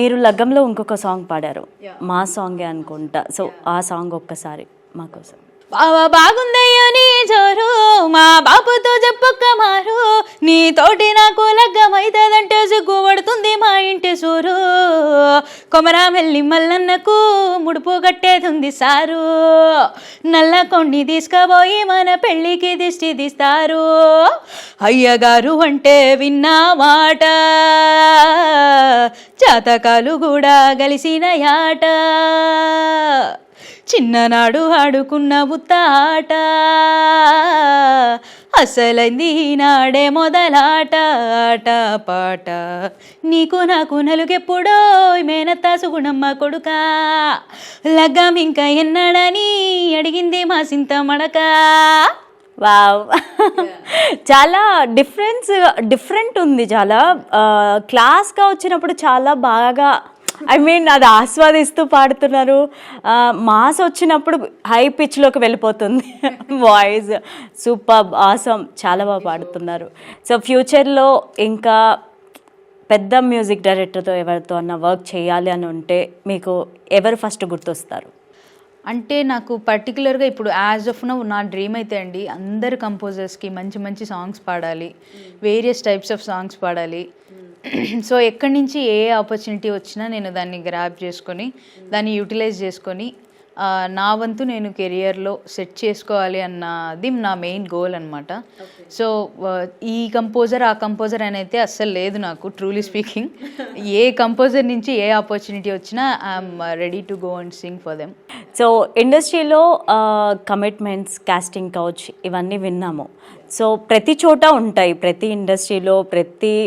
మీరు లగ్గంలో ఇంకొక సాంగ్ పాడారు, మా సాంగే అనుకుంటా. సో ఆ సాంగ్ ఒక్కసారి మా కోసం. బావా బాగుందయ్యో నీ జోరు, మా బాపుతో చెప్పొక్క మారు, నీ తోటి నాకు లగ్గమైతదంటే సిగ్గుపడుతుంది మా ఇంటి సూరు. కొమరామెల్లి మల్లన్నకు ముడుపు కట్టేదుంది సారు, నల్ల కొన్ని తీసుకుపోయి మన పెళ్ళికి దిష్టి తీస్తారు. అయ్యగారు అంటే విన్నా మాట, జాతకాలు కూడా కలిసిన యాట, చిన్ననాడు ఆడుకున్న బుత్తాట, అసలైంది నాడే మొదలాట. ఆట పాట నీకు నాకు నలుగెప్పుడో మేనత్తా సుగుణమ్మ కొడుక, లగ్గం ఇంకా ఎన్నడని అడిగింది మా సింత మడక. వావ్, చాలా డిఫరెంట్ ఉంది, చాలా క్లాస్గా వచ్చినప్పుడు చాలా బాగా అది ఆస్వాదిస్తూ పాడుతున్నారు. మాస్ వచ్చినప్పుడు హై పిచ్లోకి వెళ్ళిపోతుంది వాయిస్. సూపర్, ఆసమ్, చాలా బాగా పాడుతున్నారు. సో ఫ్యూచర్లో ఇంకా పెద్ద మ్యూజిక్ డైరెక్టర్తో ఎవరితో అన్న వర్క్ చేయాలి అని ఉంటే మీకు ఎవరు ఫస్ట్ గుర్తొస్తారు? అంటే నాకు పర్టికులర్గా ఇప్పుడు యాజ్ ఆఫ్ నౌ నా డ్రీమ్ అయితే అండి, అందరు కంపోజర్స్కి మంచి మంచి సాంగ్స్ పాడాలి, వేరియస్ టైప్స్ ఆఫ్ సాంగ్స్ పాడాలి. సో ఎక్కడి నుంచి ఏ ఆపర్చునిటీ వచ్చినా నేను దాన్ని గ్రాబ్ చేసుకొని దాన్ని యూటిలైజ్ చేసుకొని నా వంతు నేను కెరియర్లో సెట్ చేసుకోవాలి అన్నది నా మెయిన్ గోల్ అనమాట. సో ఈ కంపోజర్ ఆ కంపోజర్ అని అయితే అస్సలు లేదు నాకు, ట్రూలీ స్పీకింగ్. ఏ కంపోజర్ నుంచి ఏ ఆపర్చునిటీ వచ్చినా I'm ready to go and sing for them. So ఇండస్ట్రీలో కమిట్మెంట్స్, కాస్టింగ్ కౌచ్ ఇవన్నీ విన్నాము. సో ప్రతి చోట ఉంటాయి, ప్రతి ఇండస్ట్రీలో ప్రతి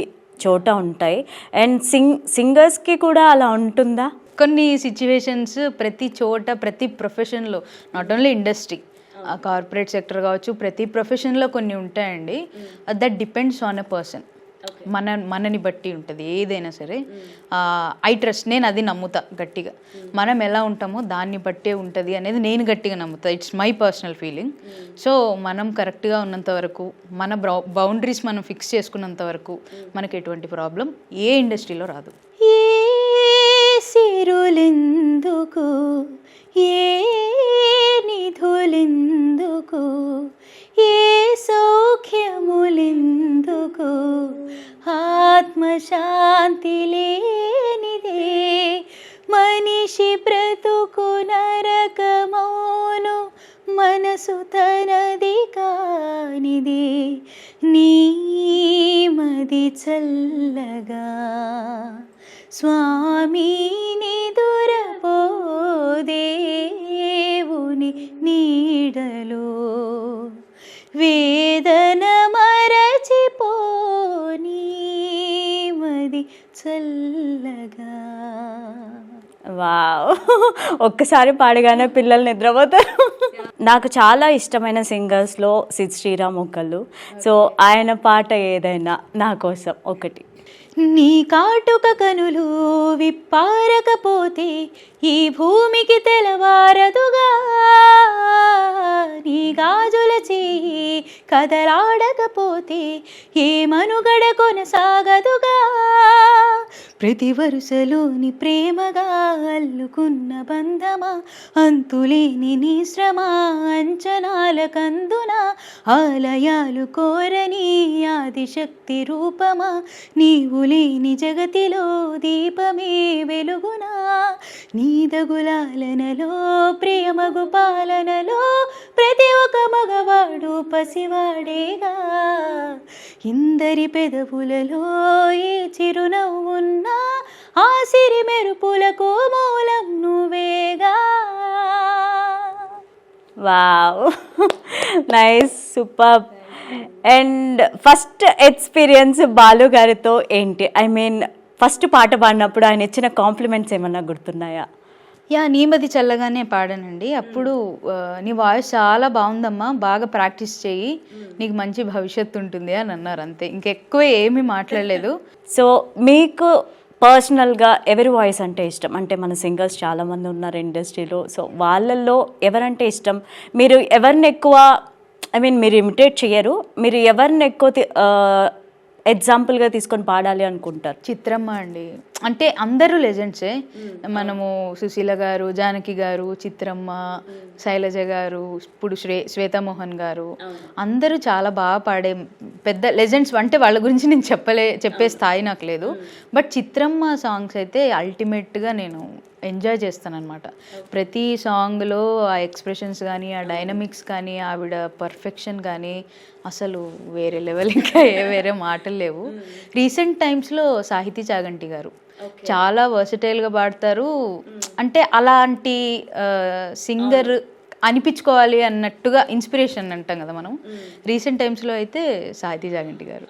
చోట ఉంటాయి. అండ్ సింగర్స్కి కూడా అలా ఉంటుందా? కొన్ని సిచ్యువేషన్స్ ప్రతి చోట, ప్రతి ప్రొఫెషన్లో, not only industry, corporate sector కావచ్చు, ప్రతి ప్రొఫెషన్లో కొన్ని ఉంటాయండి. That depends on a person. మనని బట్టి ఉంటుంది ఏదైనా సరే. ఐ ట్రస్ట్, నేను అది నమ్ముతా గట్టిగా. మనం ఎలా ఉంటామో దాన్ని బట్టే ఉంటుంది అనేది నేను గట్టిగా నమ్ముతా. It's my personal feeling. So మనం కరెక్ట్గా ఉన్నంత వరకు, మన బౌండరీస్ మనం ఫిక్స్ చేసుకున్నంత వరకు మనకి ఎటువంటి ప్రాబ్లం ఏ ఇండస్ట్రీలో రాదు. ఏ సిరులెందుకు, ఏ నిధులెందుకు, ఏ సౌఖ్యములెందుకు, ఆత్మశాంతి లేనిదే మనిషి బ్రతుకు నరకమౌను, మనసు తనది కానిది, నీ మది చల్లగా స్వామి నిదురపో, దేవుని నీడలో వేదన మరచిపోని మది చల్లగా. వావ్, ఒక్కసారి పాడగానే పిల్లలు నిద్రపోతారు. నాకు చాలా ఇష్టమైన సింగర్స్లో సిద్ శ్రీరామ్ ఒకళ్ళు. సో ఆయన పాట ఏదైనా నా కోసం ఒకటి. నీ కాటుక కనులు విప్పారకపోతే ఈ భూమికి తెలవారదుగా, నీ గాజుల చేయి కదలాడకపోతే ఏ మనుగడ కొనసాగదుగా, ప్రతి వరుసలోని ప్రేమగా అల్లుకున్న బంధమా, అంతులేని నీ శ్రమ అంచనాల కందున, ఆలయాలు కోరని ఆదిశక్తి రూపమా, నీవు లేని జగతిలో దీపమే వెలుగునా, నీదగులాలనలో ప్రియమగు పాలనలో ప్రతి ఒక్క మగవాడు పసివాడేగా, ఇందరి పెదవులలో ఏ చిరునవ్వున్నా ఆ సిరి మెరుపులకు మూలం నువ్వేగా. Wow, nice, super. And first experience Balu గారితో ఏంటి? ఐ మీన్ ఫస్ట్ పాట పాడినప్పుడు ఆయన ఇచ్చిన కాంప్లిమెంట్స్ ఏమన్నా గుర్తున్నాయా? నీమది చల్లగానే పాడానండి. అప్పుడు నీ వాయిస్ చాలా బాగుందమ్మా, బాగా ప్రాక్టీస్ చేయి, నీకు మంచి భవిష్యత్తు ఉంటుంది అని అన్నారు. అంతే, ఇంకెక్కువ ఏమీ మాట్లాడలేదు. సో మీకు పర్సనల్గా ఎవరి వాయిస్ అంటే ఇష్టం? అంటే మన సింగర్స్ చాలామంది ఉన్నారు ఇండస్ట్రీలో. సో వాళ్ళల్లో ఎవరంటే ఇష్టం? మీరు ఎవరిని ఎక్కువ, ఐ మీన్ మీరు ఇమిటేట్ చేయరు, మీరు ఎవరిని ఎక్కువ ఎగ్జాంపుల్గా తీసుకొని పాడాలి అనుకుంటారు? చిత్రమ్మ అండి, అంటే అందరూ లెజెండ్సే. మనము సుశీల గారు, జానకి గారు, చిత్రమ్మ, శైలజ గారు, ఇప్పుడు శ్వేతామోహన్ గారు, అందరూ చాలా బాగా పాడే పెద్ద లెజెండ్స్. అంటే వాళ్ళ గురించి నేను చెప్పే స్థాయి నాకు లేదు. బట్ చిత్రమ్మ సాంగ్స్ అయితే అల్టిమేట్గా నేను ఎంజాయ్ చేస్తాను అనమాట. ప్రతి సాంగ్లో ఆ ఎక్స్ప్రెషన్స్ కానీ, ఆ డైనమిక్స్ కానీ, ఆవిడ పర్ఫెక్షన్ కానీ అసలు వేరే లెవెల్. ఇంకా వేరే మాటలు లేవు. రీసెంట్ టైమ్స్లో సాహితీ చాగంటి గారు చాలా వర్సటైల్గా పాడతారు. అంటే అలాంటి సింగర్ అనిపించుకోవాలి అన్నట్టుగా ఇన్స్పిరేషన్ అంటాం కదా మనం. రీసెంట్ టైమ్స్లో అయితే సాహితీ చాగంటి గారు.